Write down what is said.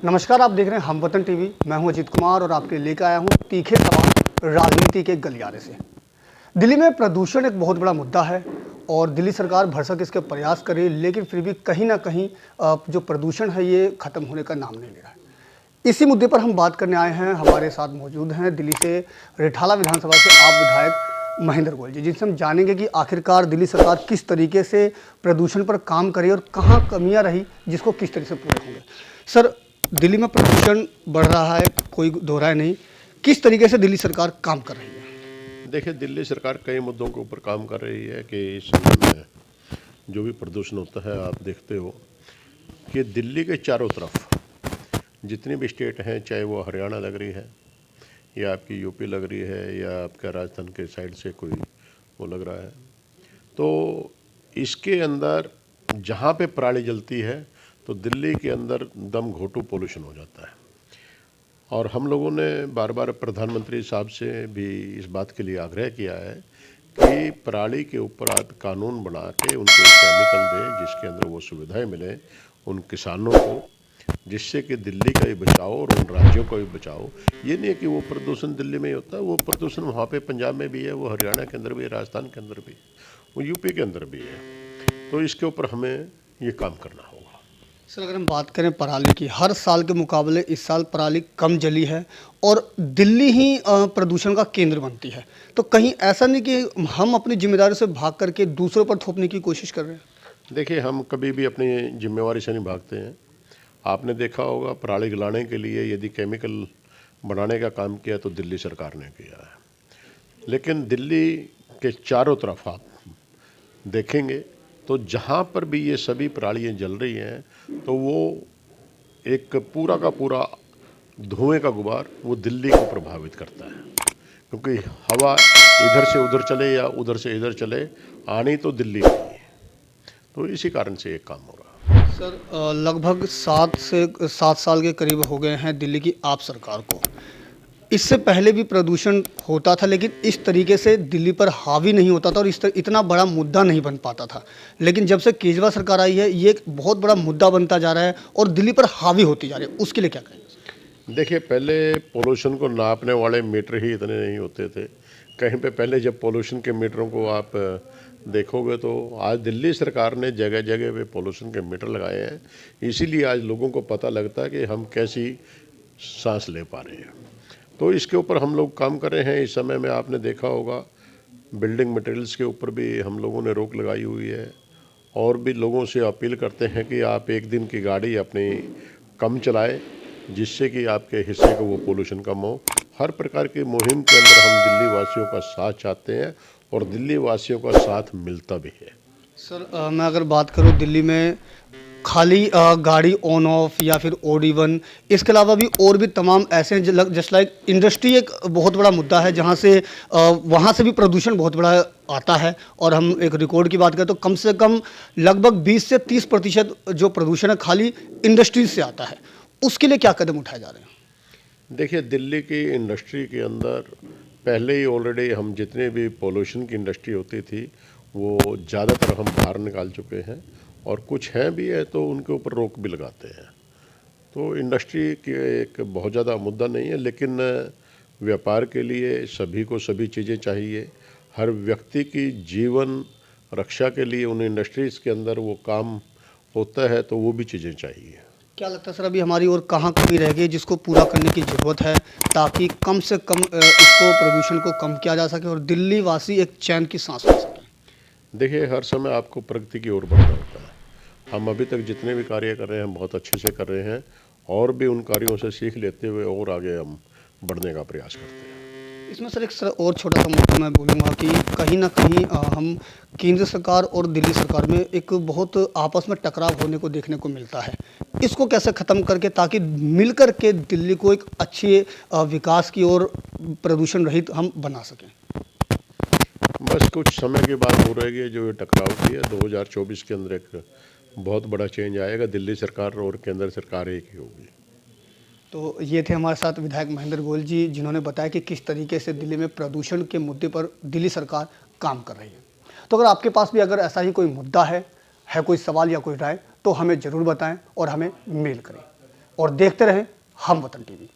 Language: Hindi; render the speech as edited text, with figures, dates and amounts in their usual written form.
नमस्कार, आप देख रहे हैं हम वतन टीवी। मैं हूं अजीत कुमार और आपके लिए लेकर आया हूं तीखे सवाल राजनीति के गलियारे से। दिल्ली में प्रदूषण एक बहुत बड़ा मुद्दा है और दिल्ली सरकार भरसक इसके प्रयास कर रही है, लेकिन फिर भी कहीं ना कहीं जो प्रदूषण है ये ख़त्म होने का नाम नहीं ले रहा है। इसी मुद्दे पर हम बात करने आए हैं। हमारे साथ मौजूद हैं दिल्ली से रिठाला विधानसभा से आप विधायक महेंद्र गोयल जी, जिनसे हम जानेंगे कि आखिरकार दिल्ली सरकार किस तरीके से प्रदूषण पर काम करे और कहाँ कमियाँ रही जिसको किस तरीके से पूरे होंगे। सर, दिल्ली में प्रदूषण बढ़ रहा है, कोई दोहराए नहीं, किस तरीके से दिल्ली सरकार काम कर रही है? देखिए, दिल्ली सरकार कई मुद्दों के ऊपर काम कर रही है कि इस समय में जो भी प्रदूषण होता है, आप देखते हो कि दिल्ली के चारों तरफ जितनी भी स्टेट हैं, चाहे वो हरियाणा लग रही है या आपकी यूपी लग रही है या आपका राजस्थान के साइड से कोई वो लग रहा है, तो इसके अंदर जहाँ पे पराली जलती है तो दिल्ली के अंदर दम घोटू पोल्यूशन हो जाता है। और हम लोगों ने बार बार प्रधानमंत्री साहब से भी इस बात के लिए आग्रह किया है कि पराली के ऊपर आप कानून बना के उनको केमिकल दें जिसके अंदर वो सुविधाएं मिलें उन किसानों को, जिससे कि दिल्ली का भी बचाओ और उन राज्यों का भी बचाओ। ये नहीं है कि वो प्रदूषण दिल्ली में ही होता है, वो प्रदूषण वहाँ पे पंजाब में भी है, वो हरियाणा के अंदर भी है, राजस्थान के अंदर भी, वो यूपी के अंदर भी है। तो इसके ऊपर हमें ये काम करना होगा। सर, अगर हम बात करें पराली की, हर साल के मुकाबले इस साल पराली कम जली है और दिल्ली ही प्रदूषण का केंद्र बनती है, तो कहीं ऐसा नहीं कि हम अपनी जिम्मेदारी से भाग करके दूसरों पर थोपने की कोशिश कर रहे हैं? देखिए, हम कभी भी अपनी जिम्मेवारी से नहीं भागते हैं। आपने देखा होगा, पराली जलाने के लिए यदि केमिकल बनाने का काम किया तो दिल्ली सरकार ने किया है, लेकिन दिल्ली के चारों तरफ आप देखेंगे तो जहाँ पर भी ये सभी परालियाँ जल रही हैं तो वो एक पूरा का पूरा धुएं का गुबार वो दिल्ली को प्रभावित करता है, क्योंकि हवा इधर से उधर चले या उधर से इधर चले, आनी तो दिल्ली की है। तो इसी कारण से एक काम हो रहा है। सर, लगभग 7 साल के करीब हो गए हैं दिल्ली की आप सरकार को। इससे पहले भी प्रदूषण होता था, लेकिन इस तरीके से दिल्ली पर हावी नहीं होता था और इतना बड़ा मुद्दा नहीं बन पाता था। लेकिन जब से केजरीवाल सरकार आई है, ये एक बहुत बड़ा मुद्दा बनता जा रहा है और दिल्ली पर हावी होती जा रही है। उसके लिए क्या कहेंगे? देखिए, पहले पोल्यूशन को नापने वाले मीटर ही इतने नहीं होते थे कहीं पे। पहले जब पोल्यूशन के मीटरों को आप देखोगे तो आज दिल्ली सरकार ने जगह जगह पे पोल्यूशन के मीटर लगाए हैं, इसीलिए आज लोगों को पता लगता है कि हम कैसी सांस ले पा रहे हैं। तो इसके ऊपर हम लोग काम कर रहे हैं। इस समय में आपने देखा होगा, बिल्डिंग मटेरियल्स के ऊपर भी हम लोगों ने रोक लगाई हुई है और भी लोगों से अपील करते हैं कि आप एक दिन की गाड़ी अपनी कम चलाएं, जिससे कि आपके हिस्से को वो पोल्यूशन कम हो। हर प्रकार की मुहिम के अंदर हम दिल्ली वासियों का साथ चाहते हैं और दिल्ली वासियों का साथ मिलता भी है। सर, मैं अगर बात करूं दिल्ली में खाली गाड़ी ऑन ऑफ या फिर ओड इवन, इसके अलावा भी और भी तमाम ऐसे हैं, जस्ट लाइक इंडस्ट्री एक बहुत बड़ा मुद्दा है जहां से वहां से भी प्रदूषण बहुत बड़ा आता है। और हम एक रिकॉर्ड की बात करें तो कम से कम लगभग 20 से 30% जो प्रदूषण है खाली इंडस्ट्रीज से आता है। उसके लिए क्या कदम उठाए जा रहे हैं? देखिए, दिल्ली की इंडस्ट्री के अंदर पहले ही ऑलरेडी हम जितने भी पोल्यूशन की इंडस्ट्री होती थी वो ज़्यादातर हम बाहर निकाल चुके हैं और कुछ हैं भी है तो उनके ऊपर रोक भी लगाते हैं। तो इंडस्ट्री की एक बहुत ज़्यादा मुद्दा नहीं है, लेकिन व्यापार के लिए सभी को सभी चीज़ें चाहिए। हर व्यक्ति की जीवन रक्षा के लिए उन इंडस्ट्रीज़ के अंदर वो काम होता है, तो वो भी चीज़ें चाहिए। क्या लगता है सर, अभी हमारी और कहाँ कमी रह गई जिसको पूरा करने की ज़रूरत है ताकि कम से कम इसको प्रदूषण को कम किया जा सके और दिल्ली वासी एक चैन की सांस ले सके? देखिए, हर समय आपको प्रगति की ओर बढ़ना होता है। हम अभी तक जितने भी कार्य कर रहे हैं बहुत अच्छे से कर रहे हैं और भी उन कार्यों से सीख लेते हुए और आगे हम बढ़ने का प्रयास करते हैं। इसमें सर एक और छोटा सा मुद्दा मैं बोलूँगा कि कहीं ना कहीं हम केंद्र सरकार और दिल्ली सरकार में एक बहुत आपस में टकराव होने को देखने को मिलता है। इसको कैसे ख़त्म करके ताकि मिल कर के दिल्ली को एक अच्छे विकास की ओर प्रदूषण रहित हम बना सकें? बस कुछ समय के बाद हो रहेगी जो ये टकराव की है। 2024 के अंदर एक बहुत बड़ा चेंज आएगा। दिल्ली सरकार और केंद्र सरकार एक ही होगी। तो ये थे हमारे साथ विधायक महेंद्र गोयल जी, जिन्होंने बताया कि किस तरीके से दिल्ली में प्रदूषण के मुद्दे पर दिल्ली सरकार काम कर रही है। तो अगर आपके पास भी अगर ऐसा ही कोई मुद्दा है कोई सवाल या कोई राय, तो हमें ज़रूर बताएं और हमें मेल करें। और देखते रहें हम वतन टीवी।